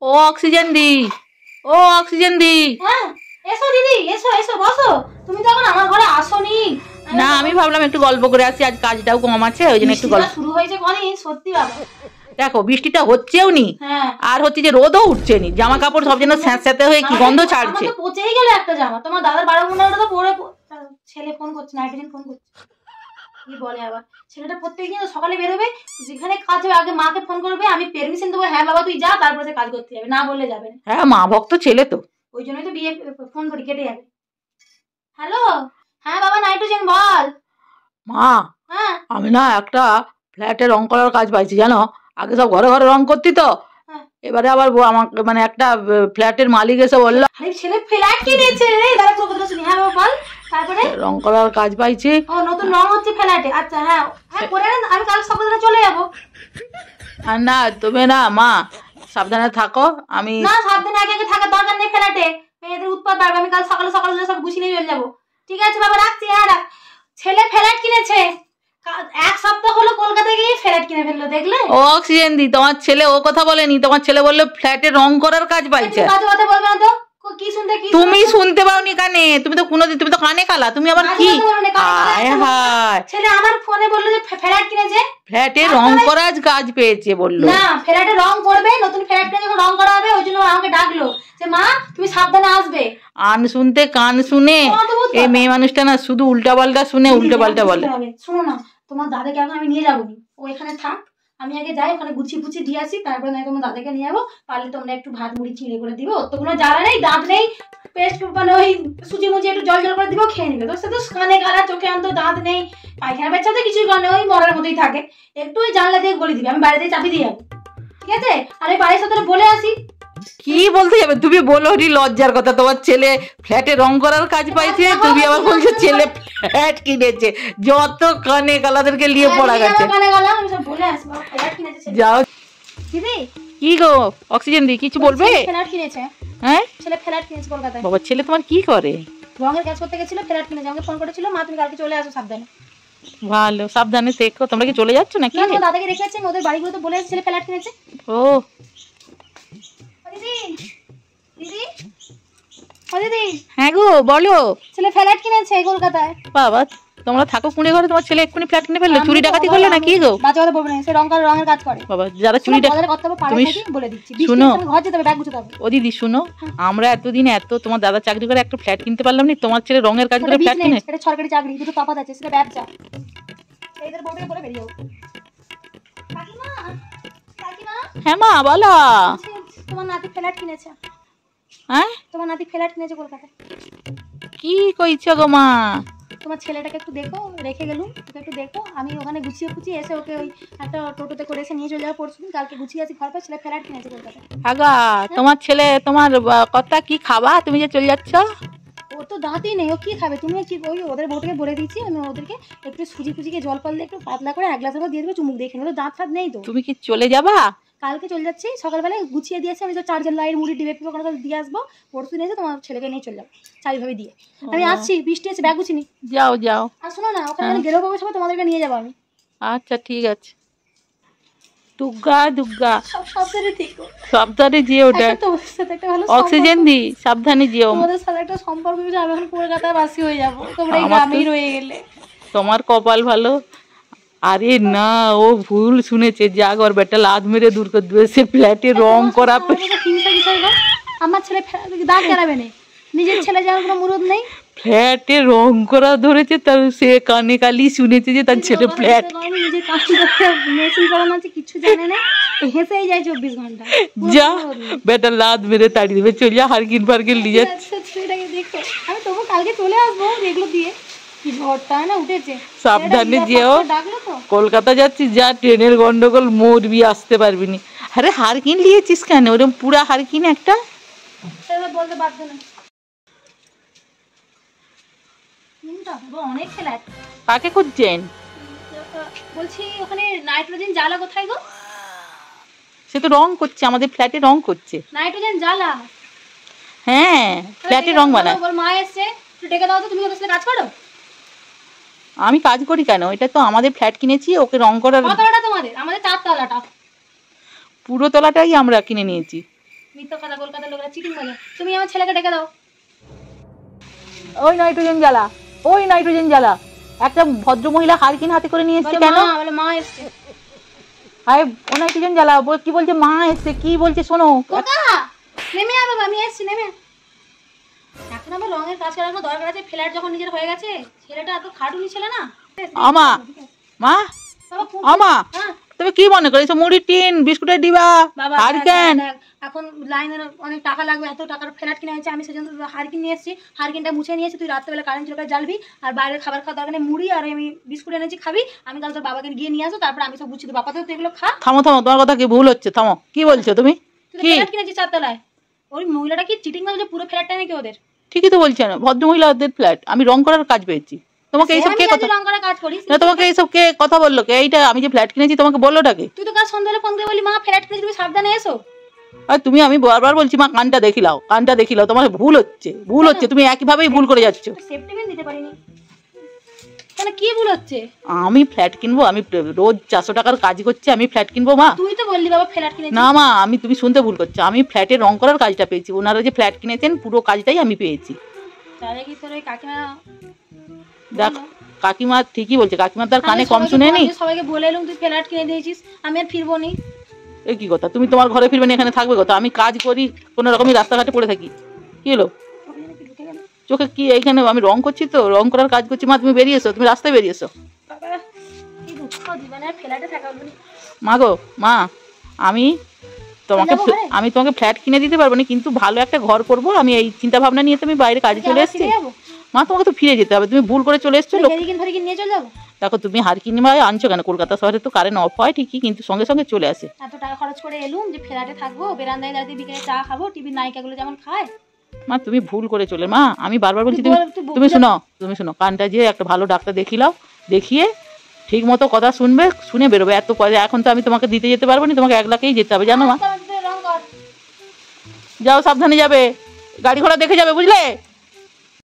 ও oxygen দি, ও oxygen দি। হ্যাঁ এসো দিদি, এসো এসো বসো। তুমি তো এখন আমার ঘরে আসোনি। না আমি ভাবলাম একটু গল্প করে আসি, আজ কাজটাও কম আছে ওই জন্য একটু গল্প। শুরু হয়েছে কদিন সত্যি বাবা। দেখো বৃষ্টিটা হচ্ছেও নি, আর হচ্ছে যে রোদও উঠছে নি, জামা কাপড় সব যেন স্যাঁতস্যাঁতে হয়ে কি গন্ধ ছাড়ছে। পচেই গেল একটা জামা। তোমার দাদার 12 তো পরে ছেলে ফোন করছে, নাইট্রোজেন ফোন করছে, কি বলে আবার ছেলেটা প্রত্যেকদিন সকালে বেরোবে, যেখানে কাজ হবে আগে মাকে ফোন করবে, আমি পারমিশন দেবো, হ্যাঁ বাবা তুই যা, তারপরে সে কাজ করতে যাবে, না বললে যাবে না। হ্যাঁ মা ভক্ত ছেলে তো, ওই জন্যই তো বিয়ে ফোন করি, কেটে যাবে। হ্যালো, হ্যাঁ বাবা নাইট্রোজেন বল। মা হ্যাঁ আমি না একটা ফ্ল্যাটে রং করার কাজ পাইছি জানো। আগে সব ঘরে ঘরে রং করতি তো, এবারে আবার আমাকে মানে একটা ফ্ল্যাটের মালিক এসে বললো ছেলে ফ্ল্যাট কিনেছে। হ্যাঁ বাবা বল। তারপরে রং করার কাজ পাইছি। ও নতুন রং হচ্ছে ফ্ল্যাটে? আচ্ছা হ্যাঁ হ্যাঁ করে নেন, আমি কাল সকালে চলে যাবো। আর না তুমি না মা সাবধানে থাকো। আমি না সাবধানে আগে আগে থাকার দরকার নেই, ফ্ল্যাটে মেয়েদের উৎপাত বাড়বে। আমি কাল সকালে সকালে সব গুছিয়ে নিয়ে চলে যাবো। ঠিক আছে বাবা রাখছি। হ্যাঁ রাখ। ছেলে ফ্ল্যাট কিনেছে, এক সপ্তাহ হলো কলকাতায় গিয়ে ফ্ল্যাট কিনে ফেললো, দেখলে? ও অক্সিজেন দি, তোমার ছেলে ও কথা বলেনি, তোমার ছেলে বললো ফ্ল্যাটে রং করার কাজ পাইছে। কথা কথা বলবে না তো, কি শুনতে কি তুমি শুনতে পাওনি কানে? তুমি তো কোনোদিন, তুমি তো কানে কালা, তুমি আবার কি? হায় হায়, ছেলে আমার ফোনে বললো যে ফ্ল্যাট কিনেছে, ফ্ল্যাটে রং করার কাজ পেয়েছে বললো। না ফ্ল্যাটে রং করবে, নতুন ফ্ল্যাট কিনে যখন রং করা হবে ওই জন্য আমাকে ডাকলো যে মা তুমি সাবধানে আসবে। আন শুনতে কান শুনে, এই মেয়ে মানুষটা না শুধু উল্টা পাল্টা শুনে, উল্টা পাল্টা বলে। শোনো না, তোমার দাদাকে এখন আমি নিয়ে যাবো, ও এখানে থাক, আমি আগে যাই ওখানে গুছিয়ে গুছিয়ে দিয়ে আসি, তারপরে নয় তোমার দাদাকে নিয়ে যাবো। পারলে তোমরা একটু ভাত মুড়ি চিড়ে করে দিবে, ওর তো কোনো জ্বালা নেই, দাঁত নেই, পেস্ট মানে ওই সুজি মুজি একটু জল জল করে দিবো, খেয়ে নিবে। তো সে তো কানে কালা, চোখে আনতো, দাঁত নেই, পায়খানা বাচ্চা তো কিছুই করে ওই মরার মতোই থাকে। একটু ওই জানলা দিয়ে গলি দিবে, আমি বাইরে দিয়ে চাবি দিয়ে যাবো, ঠিক আছে? আর এই বাড়ির সাথে বলে আসি। কি বলতে যাবে তুমি? বলো নি লজ্জার কথা, তোমার ছেলে ফ্ল্যাটে রং করার কাজ পাইছে, তুমি আবার বলছো ছেলে ফ্ল্যাট কিনেছে। যত কানে কালাদেরকে নিয়ে পড়া গেছে। যাও দিদি। কি গো অক্সিজেন দি, কিছু বলবে? ফ্ল্যাট কিনেছে। হ্যাঁ ছেলে ফ্ল্যাট কিনেছে কলকাতায়। বাবা ছেলে তোমার কি করে? রঙের কাজ করতে গেছিল, ফ্ল্যাট কিনেছে, আমাকে ফোন করেছিল মা তুমি কালকে চলে আসো সাবধানে। ভালো, সাবধানে থেকো। তোমরা কি চলে যাচ্ছ নাকি? না দাদাকে রেখে যাচ্ছি, ওদের বাড়িগুলো তো বলে ছেলে ফ্ল্যাট কিনেছে। ও দিদি দিদি ও দিদি। হ্যাঁ গো বলো। ছেলে ফ্ল্যাট কিনেছে কলকাতায়। বাবা তোমরা থাকো কুড়ে ঘরে, তোমার ছেলে এক্ষুনি ফ্ল্যাট কিনে ফেললো? চুরি ডাকাতি করলো নাকি গো? বাচ্চা কথা বলবে না, সে রঙের কাজ করে। বাবা যারা চুরি তুমি বলে দিচ্ছি, শুনো ঘর যেতে হবে, ব্যাগ গুছাতে হবে। ও দিদি শুনো, আমরা এতদিন এত তোমার দাদা চাকরি করে একটা ফ্ল্যাট কিনতে পারলাম না, তোমার ছেলে রঙের কাজ করে ফ্ল্যাট কিনে। এটা সরকারি চাকরি, দুটো তফাৎ আছে, সেটা ব্যবসা। এইদের বউকে বলে বেরিয়ে যাও। কাকিমা কাকিমা। হ্যাঁ মা বলো। তোমার নাতি ফ্ল্যাট কিনেছে। হ্যাঁ তোমার নাতি ফ্ল্যাট কিনেছে কলকাতায়। কি কইছো গো মা? তোমার ছেলেটাকে একটু দেখো, রেখে গেলুম, ওকে একটু দেখো। আমি ওখানে গুছিয়ে ফুচিয়ে এসে ওকে ওই একটা টোটোতে করে এসে নিয়ে চলে যাবো পরশুদিন। কালকে গুছিয়ে আসি ঘর পর, ছেলে ফ্ল্যাট কিনেছে কলকাতায়। আগা তোমার ছেলে তোমার কথা কি খাবা তুমি যে চলে যাচ্ছ? ওর তো দাঁতই নেই, ও কি খাবে? তুমি কি ওই ওদের বউটাকে বলে দিচ্ছি, আমি ওদেরকে একটু সুজি ফুজিকে জল পাল্লে একটু পাতলা করে এক গ্লাসের দিয়ে দেবে, চুমুক দেখে নেবে, দাঁত ফাত নেই তো। তুমি কি চলে যাবা? কালকে চলে যাচ্ছি, সকালবেলায় গুছিয়ে দিয়েছি আমি, তো চার্জার লাইট মুড়ি ডিবে পিপে কোনো দিয়ে আসবো। পরশু নিয়ে তোমার ছেলেকে নিয়ে চলে যাবো চাবিভাবে দিয়ে। আমি আসছি, বৃষ্টি আছে, ব্যাগ গুছিনি। যাও যাও। আর শোনো না, ওখানে গেলেও পাবো সবাই, তোমাদেরকে নিয়ে যাবো আমি। আচ্ছা ঠিক আছে। দুর্গা দুর্গা সাবধানে থেকো, সাবধানে যেও। অক্সিজেন দি সাবধানে যেও। তোমাদের সাথে একটা সম্পর্ক আমি এখন কলকাতায় বাসি হয়ে যাবো, তোমরা এই গ্রামেই রয়ে গেলে। তোমার কপাল ভালো। আরে না ও ভুল শুনেছে, যা ঘর বেটা লাদ মেরে দূর করে দেবে, সে ফ্ল্যাটে রং করা। আমার ছেলে দাঁত কেনাবে না, নিজের ছেলে যাওয়ার কোনো মুরুদ নেই। ফ্ল্যাটে রং করা ধরেছে, তার সে কানে কালি শুনেছে যে তার ছেলে ফ্ল্যাট। নিজের মেশিন করানো আছে, কিছু জানে না, হেসেই যায় 24 ঘন্টা। যা বেটা লাদ মেরে তাড়িয়ে দেবে, চল যা হারকিন ফারকিন নিয়ে যাচ্ছে। ছেলেটাকে দেখো, আমি তবু কালকে চলে আসবো, এগুলো দিয়ে কি ঝড়টা না উঠেছে। সাবধানে যেও, কলকাতা যাচ্ছি, যা ট্রেনের গন্ডগোল, মরবি, আসতে পারবি নি। আরে হারকিন নিয়েছিস কেন? ওরকম পুরা হারকিন একটা বলতে বাধ্য না। অনেক ফ্ল্যাট কাকে খুঁজছেন? বলছি ওখানে নাইট্রোজেন জ্বালা কোথায় গো? সে তো রং করছে, আমাদের ফ্ল্যাটে রং করছে। নাইট্রোজেন জ্বালা? হ্যাঁ ফ্ল্যাটে রং বানায়। ওর মা এসছে, একটু ডেকে দাও তো। তুমি ওদের সাথে কাজ করো? আমি কাজ করি কেন? এটা তো আমাদের ফ্ল্যাট কিনেছি, ওকে রং করার। কতটা তোমাদের? আমাদের 4 তলাটা। পুরো তলাটাই আমরা কিনে নিয়েছি। মিথ্যা কথা, কলকাতার লোকেরা চিটিং বাজে। তুমি আমার ছেলেকে ডেকে দাও। ওই নাইট্রোজেন জ্বালা, ওই নাইট্রোজেন জ্বালা। একটা ভদ্র মহিলা হারকিন হাতে করে নিয়ে এসছে কেন? মা এসছে। আরে ও নাইট্রোজেন জ্বালা, কি বলছে মা এসছে, কি বলছে শোনো। নেমে আয় বাবা, আমি এসছি, নেমে। এখন আমার রঙের কাজ করার কোনো দরকার আছে? ফ্ল্যাট যখন নিজের হয়ে গেছে, ছেলেটা এত খাটুনি ছিল না। আমা মা, আমা তুমি কি মনে করেছো? মুড়ির টিন, বিস্কুটের ডিবা, হারকেন। এখন লাইনের অনেক টাকা লাগবে, এত টাকার ফ্ল্যাট কিনে হয়েছে, আমি সেজন্য হারকিন নিয়ে এসেছি। হারকিনটা মুছে নিয়েছি, তুই রাত্রেবেলা কারেন্ট চলে জ্বালবি। আর বাইরের খাবার খাওয়া দরকার নেই, মুড়ি আর আমি বিস্কুট এনেছি, খাবি। আমি তাহলে তোর বাবাকে গিয়ে নিয়ে আসো, তারপর আমি সব গুছিয়ে দেবো। বাবা তো এগুলো খা। থামো থামো, তোমার কথা কি ভুল হচ্ছে, থামো। কি বলছো তুমি? কি ফ্ল্যাট কিনেছি 4 তলায়? ওই মহিলাটা কি চিটিং মারছে, পুরো ফ্ল্যাটটা নাকি ওদের? ঠিকই তো বলছেন, ভদ্র মহিলাদের ফ্ল্যাট। আমি রং করার কাজ পেয়েছি। তোমাকে এইসব কে কথা, রং করার কাজ করিস না তোমাকে এইসব কে কথা বললো কে? এইটা আমি যে ফ্ল্যাট কিনেছি তোমাকে বললোটা কে? তুই তো কাল সন্ধ্যাবেলা ফোন করে বলি মা ফ্ল্যাট কিনেছি, তুমি সাবধানে এসো। আর তুমি, আমি বারবার বলছি মা কানটা দেখিলাও, কানটা দেখিলাও। তোমার ভুল হচ্ছে, ভুল হচ্ছে। তুমি একইভাবেই ভুল করে যাচ্ছ। সেফটি পিন দিতে পারিনি, তাহলে কি ভুল হচ্ছে? আমি ফ্ল্যাট কিনবো, আমি রোজ 400 টাকার কাজ করছি, আমি ফ্ল্যাট কিনবো মা? তুই তো বললি বাবা ফ্ল্যাট কিনেছি। না মা, তুমি শুনতে ভুল করছো। আমি ফ্ল্যাটে রং করার কাজটা পেয়েছি। ওনারা যে ফ্ল্যাট কিনেছেন পুরো কাজটাই আমি পেয়েছি। তাহলে কি তোর ওই কাকিমা? দেখ কাকিমা ঠিকই বলছে, কাকিমা তার কানে কম শুনে নি। সবাইকে বলে এলুম তুই ফ্ল্যাট কিনে দিয়েছিস, আমি আর ফিরবো নি। এই কি কথা? তুমি তোমার ঘরে ফিরবে না, এখানে থাকবে কথা? আমি কাজ করি, কোনো রকমই রাস্তাঘাটে পড়ে থাকি। কি হলো? চোখে কি? এইখানে আমি রং করছি তো, রং করার কাজ করছি। মা তুমি বেরিয়ে এসো, তুমি রাস্তায় বেরিয়ে এসো। মা গো মা, আমি তোমাকে ফ্ল্যাট কিনে দিতে পারবো না, কিন্তু ভালো একটা ঘর করবো। আমি এই চিন্তা ভাবনা নিয়ে তুমি বাইরে কাজে চলে এসেছি। মা তোমাকে তো ফিরে যেতে হবে, তুমি ভুল করে চলে এসছো। দেখো তুমি হারকিন আনছো কেন? কলকাতা শহরে তো কারেন্ট অফ হয় ঠিকই, কিন্তু সঙ্গে সঙ্গে চলে আসে। এত টাকা খরচ করে এলুম যে ফ্ল্যাটে থাকবো, বেরান্দায় দাঁড়িয়ে বিকেলে চা খাবো, টিভির নায়িকাগুলো যেমন খায়। মা তুমি ভুল করে চলে। মা আমি বারবার বলছি, তুমি শোনো, কানটা যে একটা ভালো ডাক্তার দেখিলাও, দেখিয়ে ঠিক মতো কথা শুনবে, শুনে বেরোবে। এত পয়সা এখন তো আমি তোমাকে দিতে যেতে পারবো না, তোমাকে 1 লাখেই যেতে হবে, জানো মা। যাও সাবধানে যাবে, গাড়ি ঘোড়া দেখে যাবে, বুঝলে?